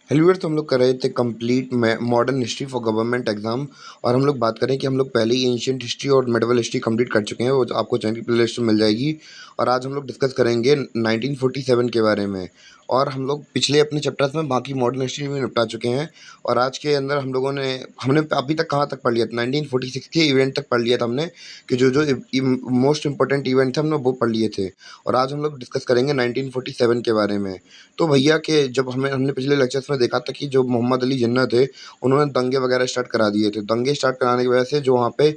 हेलुयर तो हम लोग कर रहे थे complete modern history for government exam. और हम लोग बात करें कि हम लोग पहले ही एंशियंट हिस्ट्री और मेडिवल हिस्ट्री कंप्लीट कर चुके हैं, वो आपको चैनल की प्लेलिस्ट में मिल जाएगी। और आज हम लोग डिस्कस करेंगे 1947 के बारे में। और हम लोग पिछले अपने चैप्टर्स में बाकी मॉडर्न हिस्ट्री भी निपटा चुके हैं। और आज के अंदर हम लोगों ने हमने अभी तक कहाँ तक पढ़ लिया था, 1946 के इवेंट तक पढ़ लिया था हमने, कि जो जो मोस्ट इंपॉर्टेंट इवेंट थे हमने वो पढ़ लिए थे। और आज हम लोग डिस्कस करेंगे 1947 के बारे में। तो भैया के जब हमने पिछले लेक्चर्स में देखा था कि जो मोहम्मद अली जिन्ना थे, उन्होंने दंगे वगैरह स्टार्ट करा दिए थे। दंगे स्टार्ट कराने की वजह से जो वहाँ पे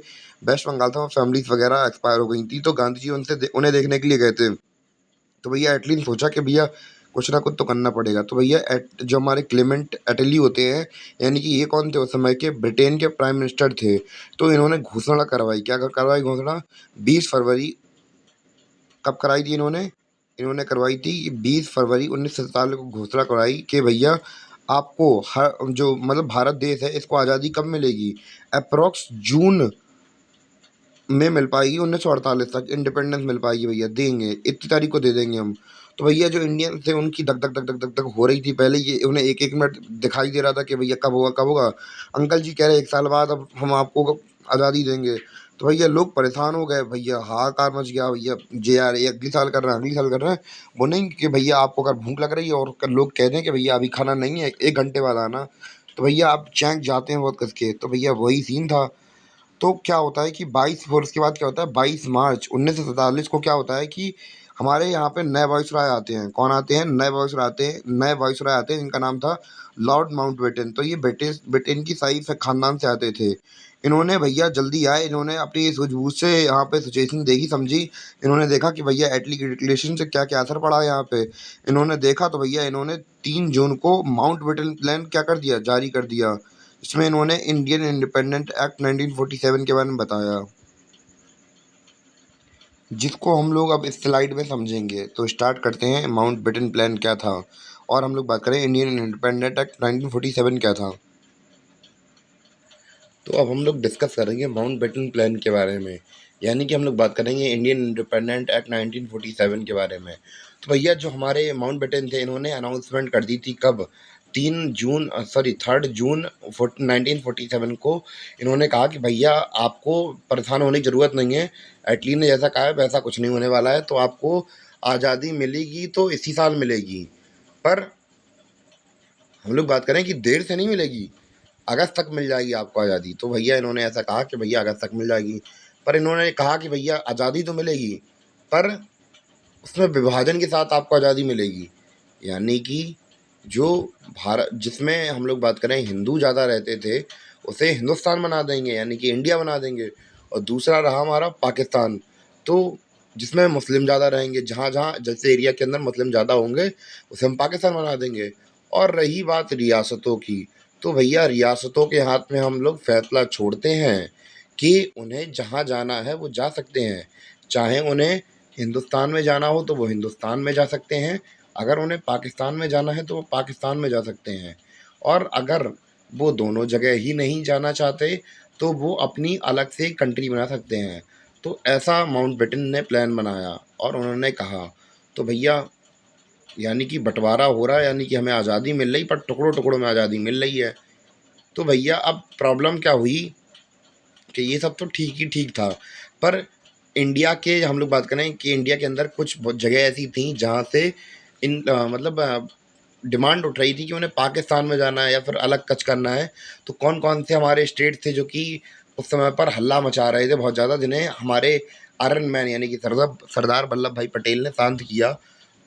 वेस्ट बंगाल था, वो फैमिलीज वगैरह एक्सपायर हो गई थी। तो गांधी जी उन्हें देखने के लिए गए थे। तो भैया एटली सोचा कि भैया कुछ ना कुछ तो करना पड़ेगा। तो भैया जो हमारे क्लेमेंट एटली होते हैं, यानी कि ये कौन थे उस समय के, ब्रिटेन के प्राइम मिनिस्टर थे। तो इन्होंने घोषणा करवाई, क्या करवाई घोषणा, 20 फरवरी। कब कराई थी इन्होंने, इन्होंने करवाई थी 20 फरवरी 1947 को घोषणा कराई कि भैया आपको हर जो मतलब भारत देश है, इसको आज़ादी कब मिलेगी, अप्रोक्स जून में मिल पाएगी। 1948 तक इंडिपेंडेंस मिल पाएगी भैया, देंगे इतनी तारीख को दे देंगे हम। तो भैया जो इंडियन थे उनकी धक धक धक धक धक धक हो रही थी पहले, ये उन्हें एक एक मिनट दिखाई दे रहा था कि भैया कब होगा कब होगा। अंकल जी कह रहे 1 साल बाद अब हम आपको आज़ादी देंगे। तो भैया लोग परेशान हो गए, भैया हाहाकार मच गया। भैया जे आर अगली साल कर रहे हैं, अगली साल कर रहे हैं। वो नहीं कि भैया आपको अगर भूख लग रही है और लोग कह दें कि भैया अभी खाना नहीं है, 1 घंटे बाद आना, तो भैया आप चैंक जाते हैं बहुत कस के। तो भैया वही सीन था। तो क्या होता है कि 22 फिर उसके बाद क्या होता है, 22 मार्च 1947 को क्या होता है कि हमारे यहाँ पे नए वाइसराय आते हैं। कौन आते हैं, नए वाइसराय आते हैं, नए वाइसराय आते हैं जिनका नाम था लॉर्ड माउंटबेटन। तो ये ब्रिटिश ब्रिटेन की शाही से खानदान से आते थे। इन्होंने भैया जल्दी आए, इन्होंने अपनी सूझबूझ से यहाँ पे सिचुएशन देखी समझी। इन्होंने देखा कि भैया एटली की डिक्लेरेशन से क्या क्या असर पड़ा है यहाँ पे। इन्होंने देखा तो भैया इन्होंने 3 जून को माउंटबेटन प्लान क्या कर दिया, जारी कर दिया। इसमें इन्होंने इंडियन इंडिपेंडेंट एक्ट 1947 के बारे में बताया, जिसको हम लोग अब इस स्लाइड में समझेंगे। तो स्टार्ट करते हैं, माउंटबेटन प्लान क्या था। और हम लोग बात करें इंडियन इंडिपेंडेंट एक्ट 1947 क्या था। तो अब हम लोग डिस्कस करेंगे माउंटबेटन प्लान के बारे में, यानी कि हम लोग बात करेंगे इंडियन इंडिपेंडेंट एक्ट 1947 के बारे में। तो भैया जो हमारे माउंटबेटन थे, इन्होंने अनाउंसमेंट कर दी थी कब, 3 जून 1947 को। इन्होंने कहा कि भैया आपको परेशान होने की ज़रूरत नहीं है, एटली ने जैसा कहा है वैसा कुछ नहीं होने वाला है। तो आपको आज़ादी मिलेगी तो इसी साल मिलेगी, पर हम लोग बात करें कि देर से नहीं मिलेगी, अगस्त तक मिल जाएगी आपको आज़ादी। तो भैया इन्होंने ऐसा कहा कि भैया अगस्त तक मिल जाएगी। पर इन्होंने कहा कि भैया आज़ादी तो मिलेगी, पर उसमें विभाजन के साथ आपको आज़ादी मिलेगी। यानी कि जो भारत, जिसमें हम लोग बात करें हिंदू ज़्यादा रहते थे, उसे हिंदुस्तान बना देंगे, यानी कि इंडिया बना देंगे। और दूसरा रहा हमारा पाकिस्तान, तो जिसमें मुस्लिम ज़्यादा रहेंगे, जहाँ जहाँ जैसे एरिया के अंदर मुस्लिम ज़्यादा होंगे, उसे हम पाकिस्तान बना देंगे। और रही बात रियासतों की, तो भैया रियासतों के हाथ में हम लोग फैसला छोड़ते हैं कि उन्हें जहाँ जाना है वो जा सकते हैं। चाहे उन्हें हिंदुस्तान में जाना हो तो वो हिंदुस्तान में जा सकते हैं, अगर उन्हें पाकिस्तान में जाना है तो वो पाकिस्तान में जा सकते हैं। और अगर वो दोनों जगह ही नहीं जाना चाहते तो वो अपनी अलग से कंट्री बना सकते हैं। तो ऐसा माउंटबेटन ने प्लान बनाया और उन्होंने कहा। तो भैया यानी कि बंटवारा हो रहा है, यानी कि हमें आज़ादी मिल रही, पर टुकड़ों टुकड़ों में आज़ादी मिल रही है। तो भैया अब प्रॉब्लम क्या हुई कि ये सब तो ठीक ही ठीक था, पर इंडिया के हम लोग बात करें कि इंडिया के अंदर कुछ बहुत जगह ऐसी थी जहाँ से मतलब डिमांड उठ रही थी कि उन्हें पाकिस्तान में जाना है या फिर अलग कच करना है। तो कौन कौन से हमारे स्टेट थे जो कि उस समय पर हल्ला मचा रहे थे बहुत ज़्यादा, जिन्हें हमारे आयरन मैन यानी कि सरदार सरदार वल्लभ भाई पटेल ने शांत किया।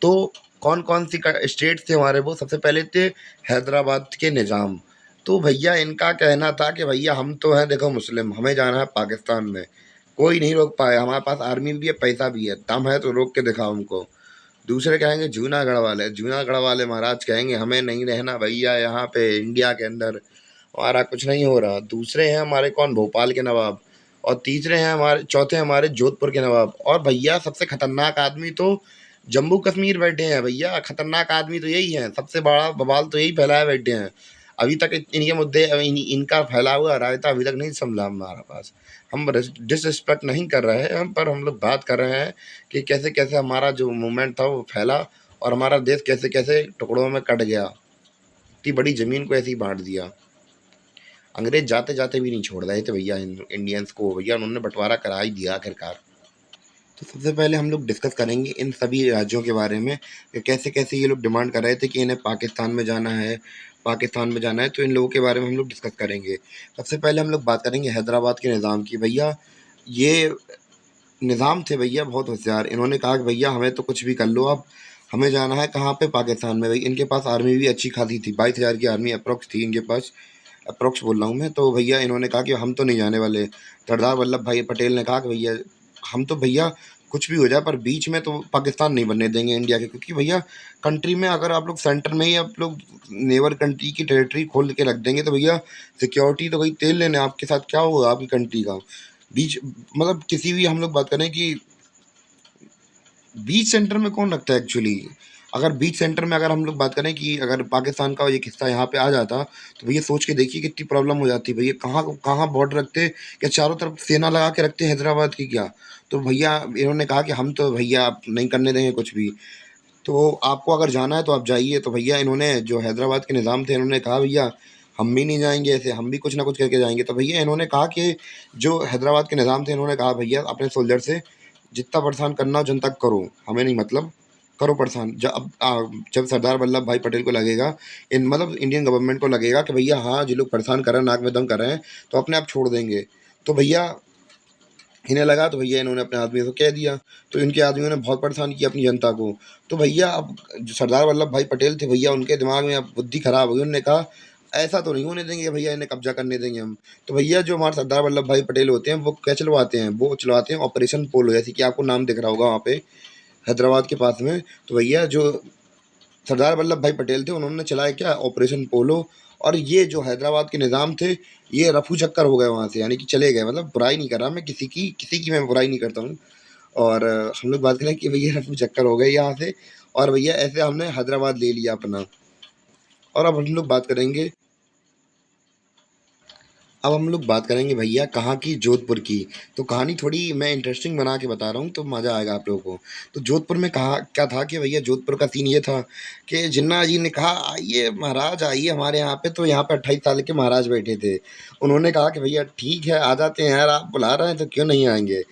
तो कौन कौन सी स्टेट थे हमारे, वो सबसे पहले थे हैदराबाद के निज़ाम। तो भैया इनका कहना था कि भैया हम तो हैं देखो मुस्लिम, हमें जाना है पाकिस्तान में, कोई नहीं रोक पाए, हमारे पास आर्मी भी है, पैसा भी है, दम है तो रोक के दिखाओ हमको। दूसरे कहेंगे जूनागढ़ वाले, जूनागढ़ वाले महाराज कहेंगे हमें नहीं रहना भैया यहाँ पे इंडिया के अंदर, हमारा कुछ नहीं हो रहा। दूसरे हैं हमारे कौन, भोपाल के नवाब। और तीसरे हैं हमारे, चौथे हैं हमारे जोधपुर के नवाब। और भैया सबसे खतरनाक आदमी तो जम्मू कश्मीर बैठे हैं। भैया खतरनाक आदमी तो यही है, सबसे बड़ा बवाल तो यही फैलाए बैठे हैं। अभी तक इनके मुद्दे इनका फैला हुआ रायता अभी तक नहीं संभला हमारे पास। हम डिसरिस्पेक्ट नहीं कर रहे हैं हम, पर हम लोग बात कर रहे हैं कि कैसे कैसे हमारा जो मूवमेंट था वो फैला और हमारा देश कैसे कैसे टुकड़ों में कट गया। इतनी बड़ी ज़मीन को ऐसे ही बाँट दिया। अंग्रेज़ जाते-जाते भी नहीं छोड़ रहे थे भैया इंडियंस को, भैया उन्होंने बँटवारा करा ही दिया आखिरकार। तो सबसे पहले हम लोग डिस्कस करेंगे इन सभी राज्यों के बारे में कि कैसे-कैसे ये लोग डिमांड कर रहे थे कि इन्हें पाकिस्तान में जाना है, पाकिस्तान में जाना है, तो इन लोगों के बारे में हम लोग डिस्कस करेंगे। सबसे पहले हम लोग बात करेंगे हैदराबाद के निज़ाम की। भैया ये निज़ाम थे भैया बहुत होशियार। इन्होंने कहा कि भैया हमें तो कुछ भी कर लो आप, हमें जाना है कहाँ पे? पाकिस्तान में। भई इनके पास आर्मी भी अच्छी खासी थी, 22,000 की आर्मी अप्रॉक्स थी इनके पास, अप्रॉक्स बोल रहा हूँ मैं। तो भैया इन्होंने कहा कि हम तो नहीं जाने वाले। सरदार वल्लभ भाई पटेल ने कहा कि भैया हम तो भैया कुछ भी हो जाए पर बीच में तो पाकिस्तान नहीं बनने देंगे इंडिया के, क्योंकि भैया कंट्री में अगर आप लोग सेंटर में ही आप लोग नेबर कंट्री की टेरिटरी खोल के रख देंगे तो भैया सिक्योरिटी तो गई तेल लेने, आपके साथ क्या होगा आपकी कंट्री का? बीच मतलब किसी भी हम लोग बात करें कि बीच सेंटर में कौन रखता है एक्चुअली? अगर बीच सेंटर में अगर हम लोग बात करें कि अगर पाकिस्तान का एक हिस्सा यहाँ पे आ जाता, तो भैया सोच के देखिए कितनी प्रॉब्लम हो जाती। भैया कहाँ कहाँ बॉर्डर रखते, क्या चारों तरफ सेना लगा के रखते हैदराबाद की क्या? तो भैया इन्होंने कहा कि हम तो भैया आप नहीं करने देंगे कुछ भी। तो आपको अगर जाना है तो आप जाइए। तो भैया इन्होंने जो हैदराबाद के निज़ाम थे इन्होंने कहा भैया हम भी नहीं जाएँगे ऐसे, हम भी कुछ ना कुछ करके जाएँगे। तो भैया इन्होंने कहा कि जो हैदराबाद के निज़ाम थे इन्होंने कहा भैया अपने सोल्जर से जितना परेशान करना हो जनता को करो, हमें नहीं मतलब, करो परेशान। जब सरदार वल्लभ भाई पटेल को लगेगा इन मतलब इंडियन गवर्नमेंट को लगेगा कि भैया हाँ, जो लोग परेशान कर रहे हैं, नाक में दम कर रहे हैं, तो अपने आप छोड़ देंगे। तो भैया इन्हें लगा तो भैया इन्होंने अपने आदमियों को कह दिया, तो इनके आदमियों ने बहुत परेशान किया अपनी जनता को। तो भैया अब जो सरदार वल्लभ भाई पटेल थे भैया उनके दिमाग में अब बुद्धि खराब हो गई। उन्होंने कहा ऐसा तो नहीं होने देंगे भैया, इन्हें कब्जा करने देंगे हम। तो भैया जो हमारे सरदार वल्लभ भाई पटेल होते हैं वो क्या चलवाते हैं, वो चलवाते हैं ऑपरेशन पोलो, जैसे कि आपको नाम दिख रहा होगा वहाँ पे हैदराबाद के पास में। तो भैया जो सरदार वल्लभ भाई पटेल थे उन्होंने चलाया क्या ऑपरेशन पोलो। और ये जो हैदराबाद के निज़ाम थे ये रफू चक्कर हो गए वहाँ से, यानी कि चले गए। मतलब बुराई नहीं कर रहा मैं किसी की मैं बुराई नहीं करता हूँ। और हम लोग बात करें कि भैया रफू चक्कर हो गए यहाँ से, और भैया ऐसे हमने हैदराबाद ले लिया अपना। और अब हम लोग बात करेंगे भैया कहाँ की? जोधपुर की। तो कहानी थोड़ी मैं इंटरेस्टिंग बना के बता रहा हूँ तो मज़ा आएगा आप लोगों को। तो जोधपुर में कहा क्या था कि भैया जोधपुर का सीन ये था कि जिन्ना जी ने कहा आइए महाराज आइए हमारे यहाँ पे। तो यहाँ पे 28 साल के महाराज बैठे थे। उन्होंने कहा कि भैया ठीक है आ जाते हैं यार, आप बुला रहे हैं तो क्यों नहीं आएंगे।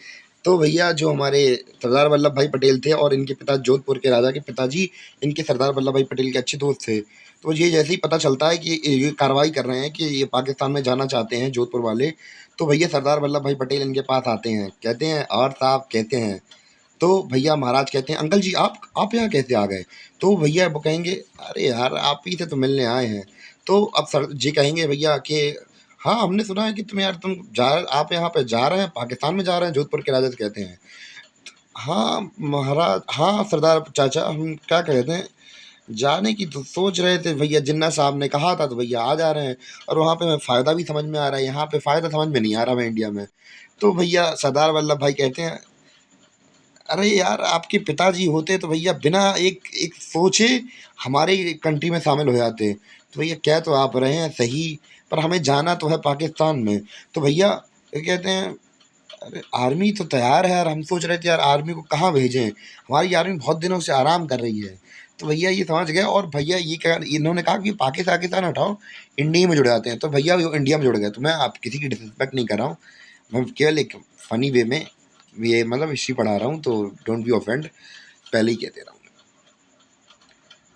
तो भैया जो हमारे सरदार वल्लभ भाई पटेल थे और इनके पिता जोधपुर के राजा के पिताजी इनके सरदार वल्लभ भाई पटेल के अच्छे दोस्त थे। तो ये जैसे ही पता चलता है कि ये कार्रवाई कर रहे हैं कि ये पाकिस्तान में जाना चाहते हैं जोधपुर वाले, तो भैया सरदार वल्लभ भाई पटेल इनके पास आते हैं, कहते हैं और साहब कहते हैं। तो भैया महाराज कहते हैं अंकल जी आप यहाँ कैसे आ गए? तो भैया वो कहेंगे अरे यार आप ही से तो मिलने आए हैं। तो अब सर जी कहेंगे भैया कि हाँ हमने सुना है कि तुम यार तुम जा आप यहाँ पे जा रहे हैं, पाकिस्तान में जा रहे हैं। जोधपुर के राजा से कहते हैं हाँ महाराज, हाँ सरदार चाचा हम क्या कहते हैं जाने की तो सोच रहे थे भैया, जिन्ना साहब ने कहा था तो भैया आ जा रहे हैं। और वहाँ पे हमें फ़ायदा भी समझ में आ रहा है, यहाँ पे फ़ायदा समझ में नहीं आ रहा हमें इंडिया में। तो भैया सरदार वल्लभ भाई कहते हैं अरे यार आपके पिताजी होते तो भैया बिना एक एक सोचे हमारे कंट्री में शामिल हो जाते। तो भैया कह तो आप रहे हैं सही, पर हमें जाना तो है पाकिस्तान में। तो भैया ये कहते हैं अरे आर्मी तो तैयार है यार, हम सोच रहे थे यार आर्मी को कहाँ भेजें, हमारी आर्मी बहुत दिनों से आराम कर रही है। तो भैया ये समझ गए और भैया ये क्या इन्होंने कहा कि पाकिस्तान पाकिस्तान हटाओ, इंडिया में जुड़ जाते हैं। तो भैया वो इंडिया में जुड़ गए। तो मैं आप किसी की डिसरिस्पेक्ट नहीं कर रहा हूँ, मैं केवल एक फ़नी वे में ये मतलब हिस्ट्री पढ़ा रहा हूँ, तो डोंट बी ऑफेंड, पहले ही कह दे रहा हूँ।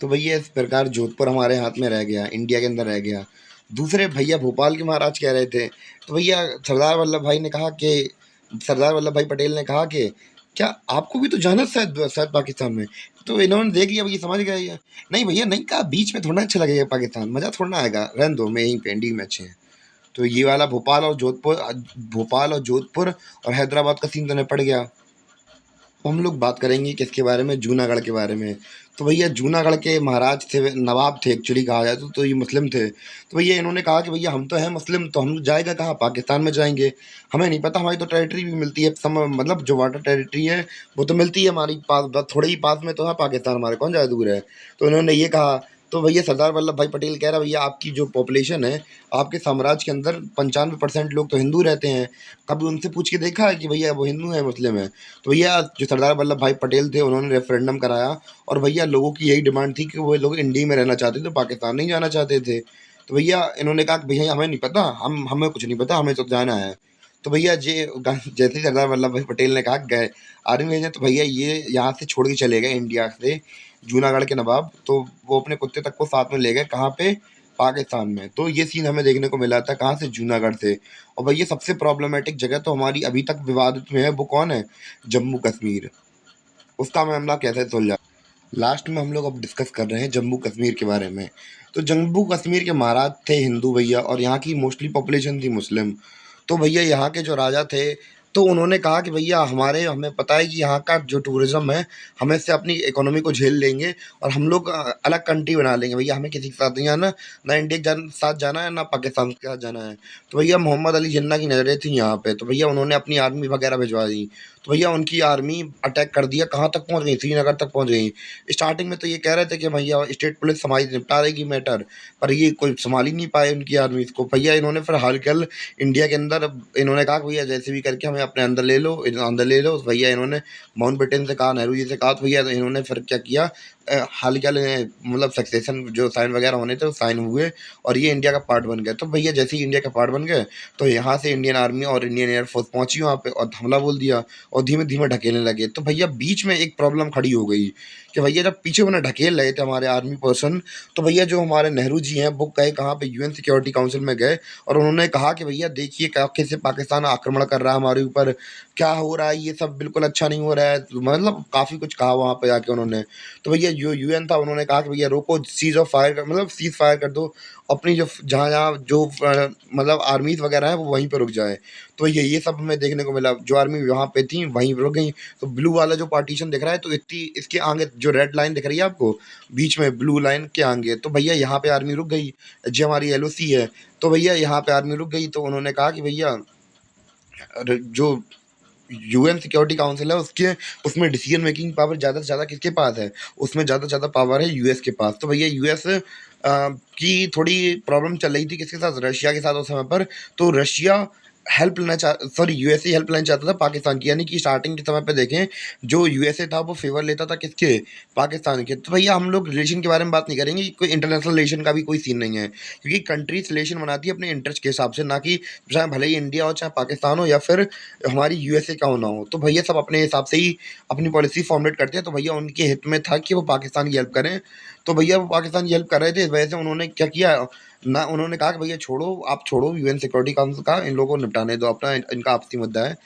तो भैया इस प्रकार जोधपुर हमारे हाथ में रह गया, इंडिया के अंदर रह गया। दूसरे भैया भोपाल के महाराज कह रहे थे। तो भैया सरदार वल्लभ भाई ने कहा कि सरदार वल्लभ भाई पटेल ने कहा कि क्या आपको भी तो जाना है शायद शायद पाकिस्तान में? तो इन्होंने देख लिया भैया समझ गए ये। नहीं भैया नहीं कहा बीच में थोड़ा अच्छा लगेगा पाकिस्तान, मज़ा थोड़ा ना आएगा, रहने दो मैं यहीं पे इंडिया में अच्छे हैं। तो ये वाला भोपाल और जोधपुर और हैदराबाद का सीन तो निपट गया। हम लोग बात करेंगे किसके बारे में? जूनागढ़ के बारे में। तो भैया जूनागढ़ के महाराज थे, नवाब थे एक्चुअली कहा जाए तो ये मुस्लिम थे। तो भैया इन्होंने कहा कि भैया हम तो हैं मुस्लिम, तो हम जाएगा कहाँ? पाकिस्तान में जाएंगे। हमें नहीं पता, हमारी तो टेरिटरी भी मिलती है मतलब जो वाटर टेरिटरी है वो तो मिलती है हमारी पास, बस थोड़े ही पास में तो है पाकिस्तान हमारे, कौन ज़्यादा दूर है। तो इन्होंने ये कहा तो भैया सरदार वल्लभ भाई पटेल कह रहा है भैया आपकी जो पॉपुलेशन है, आपके साम्राज्य के अंदर 95% लोग तो हिंदू रहते हैं। कभी उनसे पूछ के देखा है कि भैया वो हिंदू है मुस्लिम है? तो भैया जो सरदार वल्लभ भाई पटेल थे उन्होंने रेफरेंडम कराया और भैया लोगों की यही डिमांड थी कि वो लोग इंडिया में रहना चाहते थे, पाकिस्तान नहीं जाना चाहते थे। तो भैया इन्होंने कहा कि भैया हमें नहीं पता, हम हमें कुछ नहीं पता, हमें तो जाना है। तो भैया जैसे ही सरदार वल्लभ भाई पटेल ने कहा गए आर्मी भेजें, तो भैया ये यहाँ से छोड़ के चले गए इंडिया से, जूनागढ़ के नवाब। तो वो अपने कुत्ते तक को साथ में ले गए, कहाँ पे? पाकिस्तान में। तो ये सीन हमें देखने को मिला था, कहाँ से? जूनागढ़ से। और भैया सबसे प्रॉब्लमेटिक जगह तो हमारी अभी तक विवादित में है, वो कौन है? जम्मू कश्मीर। उसका मामला कैसे सुलझा? लास्ट में हम लोग अब डिस्कस कर रहे हैं जम्मू कश्मीर के बारे में। तो जम्मू कश्मीर के महाराज थे हिंदू भैया, और यहाँ की मोस्टली पॉपुलेशन थी मुस्लिम। तो भैया यहाँ के जो राजा थे, तो उन्होंने कहा कि भैया हमें पता है कि यहाँ का जो टूरिज्म है, हम इससे अपनी इकोनॉमी को झेल लेंगे और हम लोग अलग कंट्री बना लेंगे। भैया हमें किसी के साथ नहीं आना, ना इंडिया के साथ जाना है, ना पाकिस्तान के साथ जाना है। तो भैया मोहम्मद अली जिन्ना की नज़रें थी यहाँ पे, तो भैया उन्होंने अपनी आर्मी वगैरह भिजवा दी। तो भैया उनकी आर्मी अटैक कर दिया, कहाँ तक पहुँच गई? श्रीनगर तक पहुँच गई। स्टार्टिंग में तो ये कह रहे थे कि भैया स्टेट पुलिस समाज निपटा देगी मैटर, पर ये कोई संभाल ही नहीं पाए उनकी आर्मी को। भैया इन्होंने फिर हाल कल इंडिया के अंदर इन्होंने कहा कि भैया जैसे भी करके हमें अपने अंदर ले लो, अंदर ले लो। भैया इन्होंने माउंटबेटन से कहा, नेहरू जी से कहा, तो भैया इन्होंने फिर क्या किया, हाल क्या मतलब सक्सेशन जो साइन वगैरह होने थे वो साइन हुए और ये इंडिया का पार्ट बन गया। तो भैया जैसे ही इंडिया का पार्ट बन गए, तो यहाँ से इंडियन आर्मी और इंडियन एयरफोर्स पहुंची वहाँ पे और हमला बोल दिया और धीमे धीमे ढकेलने लगे। तो भैया बीच में एक प्रॉब्लम खड़ी हो गई कि भैया जब पीछे उन्हें ढकेल रहे थे हमारे आर्मी पर्सन, तो भैया जो हमारे नेहरू जी हैं वो गए कहाँ पे? यूएन सिक्योरिटी काउंसिल में गए और उन्होंने कहा कि भैया देखिए कैसे पाकिस्तान आक्रमण कर रहा है हमारे ऊपर, क्या हो रहा है, ये सब बिल्कुल अच्छा नहीं हो रहा है। मतलब काफ़ी कुछ कहा वहाँ पे जाके उन्होंने। तो भैया जो यूएन था उन्होंने कहा कि भैया रोको, सीज ऑफ फायर कर, मतलब सीज फायर कर दो, अपनी जो जहाँ जहाँ जो मतलब आर्मीज वगैरह है वो वहीं पे रुक जाए। तो ये सब हमें देखने को मिला, जो आर्मी वहाँ पे थी वहीं रुक गई। तो ब्लू वाला जो पार्टीशन दिख रहा है, तो इतनी इसके आगे जो रेड लाइन दिख रही है आपको बीच में ब्लू लाइन के आगे, तो भैया यहाँ पे आर्मी रुक गई। जो हमारी एलओसी है, तो भैया यहाँ पे आर्मी रुक गई। तो उन्होंने कहा कि भैया जो यूएन सिक्योरिटी काउंसिल है उसके उसमें डिसीजन मेकिंग पावर ज़्यादा से ज़्यादा किसके पास है? उसमें ज़्यादा से ज़्यादा पावर है यूएस के पास। तो भैया यूएस की थोड़ी प्रॉब्लम चल रही थी किसके साथ? रशिया के साथ उस समय पर। तो रशिया हेल्प लेना सॉरी यूएसए हेल्प लेना चाहता था पाकिस्तान की, यानी कि स्टार्टिंग के समय पे देखें जो यूएसए था वो फेवर लेता था किसके? पाकिस्तान के। तो भैया हम लोग रिलेशन के बारे में बात नहीं करेंगे, कोई इंटरनेशनल रिलेशन का भी कोई सीन नहीं है, क्योंकि कंट्रीज रिलेशन बनाती है अपने इंटरेस्ट के हिसाब से, ना कि चाहे भले ही इंडिया हो, चाहे पाकिस्तान हो, या फिर हमारी यूएसए का होना हो। तो भैया सब अपने हिसाब से ही अपनी पॉलिसी फॉर्मुलेट करते हैं। तो भैया उनके हित में था कि वो पाकिस्तान की हेल्प करें। तो भैया वो पाकिस्तान की हेल्प कर रहे थे, इस वजह से उन्होंने क्या किया ना, उन्होंने कहा कि भैया छोड़ो, आप छोड़ो यूएन सिक्योरिटी काउंसिल का, इन लोगों को निपटाने दो अपना, इनका आपसी मुद्दा है।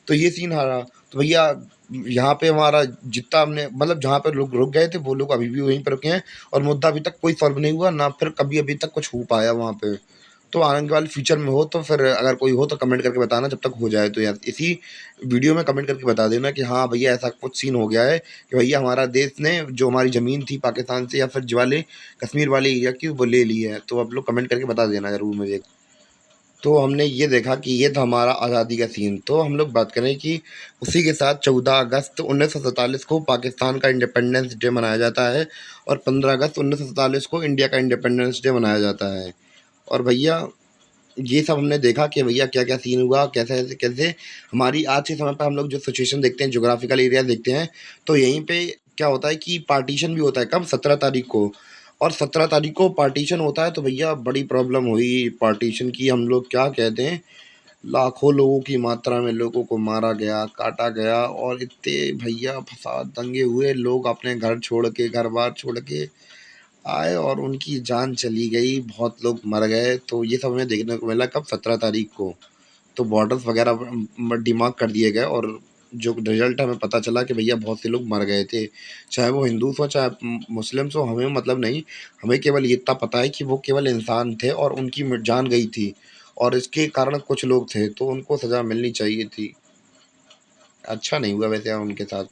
तो ये सीन हारा। तो भैया यहाँ पे हमारा जितना हमने मतलब जहाँ पे लोग रुक गए थे वो लोग अभी भी वहीं पर रुके हैं और मुद्दा अभी तक कोई सॉल्व नहीं हुआ, ना फिर कभी अभी तक कुछ हो पाया वहाँ पे। तो आने वाले फ्यूचर में हो तो फिर अगर कोई हो तो कमेंट करके बताना, जब तक हो जाए तो यार इसी वीडियो में कमेंट करके बता देना कि हाँ भैया ऐसा कुछ सीन हो गया है कि भैया हमारा देश ने जो हमारी ज़मीन थी पाकिस्तान से या फिर जो वाले कश्मीर वाले एरिया की वो ले ली है। तो आप लोग कमेंट करके बता देना ज़रूर मुझे। तो हमने ये देखा कि ये था हमारा आज़ादी का सीन। तो हम लोग बात करें कि उसी के साथ 14 अगस्त 1947 को पाकिस्तान का इंडिपेंडेंस डे मनाया जाता है और 15 अगस्त 1947 को इंडिया का इंडिपेंडेंस डे मनाया जाता है। और भैया ये सब हमने देखा कि भैया क्या क्या सीन हुआ, कैसे कैसे कैसे हमारी आज के समय पर हम लोग जो सिचुएशन देखते हैं, जोग्राफिकल एरिया देखते हैं, तो यहीं पे क्या होता है कि पार्टीशन भी होता है। कब? 17 तारीख को। और 17 तारीख को पार्टीशन होता है। तो भैया बड़ी प्रॉब्लम हुई पार्टीशन की, हम लोग क्या कहते हैं, लाखों लोगों की मात्रा में लोगों को मारा गया, काटा गया और इतने भैया फसाद दंगे हुए, लोग अपने घर छोड़ के, घर बार छोड़ के आए और उनकी जान चली गई, बहुत लोग मर गए। तो ये सब हमें देखने को मिला कब? 17 तारीख को। तो बॉर्डर्स वगैरह डिमार्क कर दिए गए और जो रिजल्ट हमें पता चला कि भैया बहुत से लोग मर गए थे, चाहे वो हिंदूस हो चाहे मुस्लिम्स हो, हमें मतलब नहीं। हमें केवल ये इतना पता है कि वो केवल इंसान थे और उनकी जान गई थी और इसके कारण कुछ लोग थे, तो उनको सज़ा मिलनी चाहिए थी। अच्छा नहीं हुआ वैसे उनके साथ।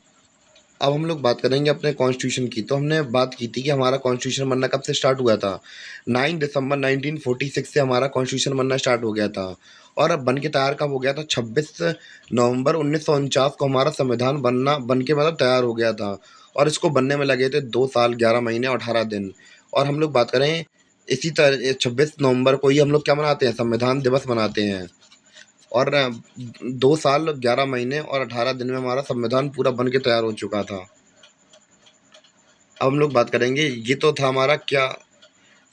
अब हम लोग बात करेंगे अपने कॉन्स्टिट्यूशन की। तो हमने बात की थी कि हमारा कॉन्स्टिट्यूशन बनना कब से स्टार्ट हुआ था? 9 दिसंबर 1946 से हमारा कॉन्स्टिट्यूशन बनना स्टार्ट हो गया था और अब बन के तैयार कब हो गया था? 26 नवंबर 1949 को हमारा संविधान बन के मतलब तैयार हो गया था और इसको बनने में लगे थे 2 साल 11 महीने और 18 दिन। और हम लोग बात करें इसी तरह 26 नवंबर को ही हम लोग क्या मनाते हैं, संविधान दिवस मनाते हैं। और 2 साल 11 महीने और 18 दिन में हमारा संविधान पूरा बन के तैयार हो चुका था। अब हम लोग बात करेंगे, ये तो था हमारा क्या,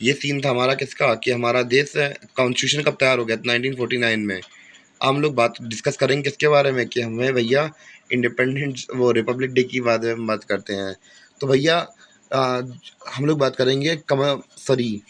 ये सीन था हमारा किसका, कि हमारा देश कॉन्स्टिट्यूशन कब तैयार हो गया था, 1949 में। अब हम लोग बात डिस्कस करेंगे किसके बारे में, कि हमें भैया इंडिपेंडेंस वो रिपब्लिक डे की बात करते हैं। तो भैया आ, हम लोग बात करेंगे सॉरी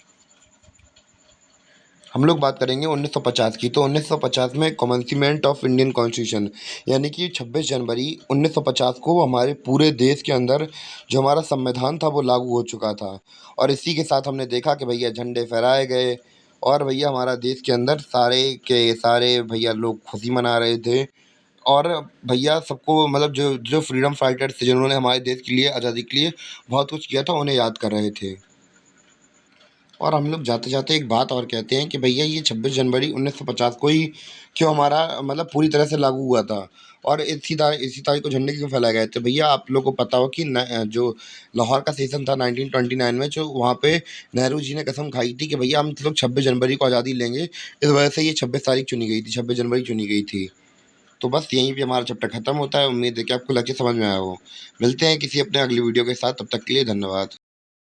हम लोग बात करेंगे 1950 की। तो 1950 में कमेंसमेंट ऑफ इंडियन कॉन्स्टिट्यूशन, यानी कि 26 जनवरी 1950 को हमारे पूरे देश के अंदर जो हमारा संविधान था वो लागू हो चुका था। और इसी के साथ हमने देखा कि भैया झंडे फहराए गए, और भैया हमारा देश के अंदर सारे के सारे भैया लोग खुशी मना रहे थे। और भैया सबको मतलब जो जो फ्रीडम फाइटर्स थे, जिन्होंने हमारे देश के लिए, आज़ादी के लिए बहुत कुछ किया था, उन्हें याद कर रहे थे। और हम लोग जाते-जाते एक बात और कहते हैं कि भैया ये 26 जनवरी 1950 को ही क्यों हमारा मतलब पूरी तरह से लागू हुआ था, और इसी तारीख को झंडे क्यों फहराए गए थे। भैया आप लोगों को पता हो कि जो लाहौर का सेशन था 1929 में, जो वहाँ पे नेहरू जी ने कसम खाई थी कि भैया हम लोग 26 जनवरी को आज़ादी लेंगे। इस वजह से ये 26 तारीख चुनी गई थी, 26 जनवरी चुनी गई थी। तो बस यहीं पे हमारा चैप्टर खत्म होता है। उम्मीद है कि आपको लेक्चर समझ में आया हो। मिलते हैं किसी अपने अगली वीडियो के साथ, तब तक के लिए धन्यवाद।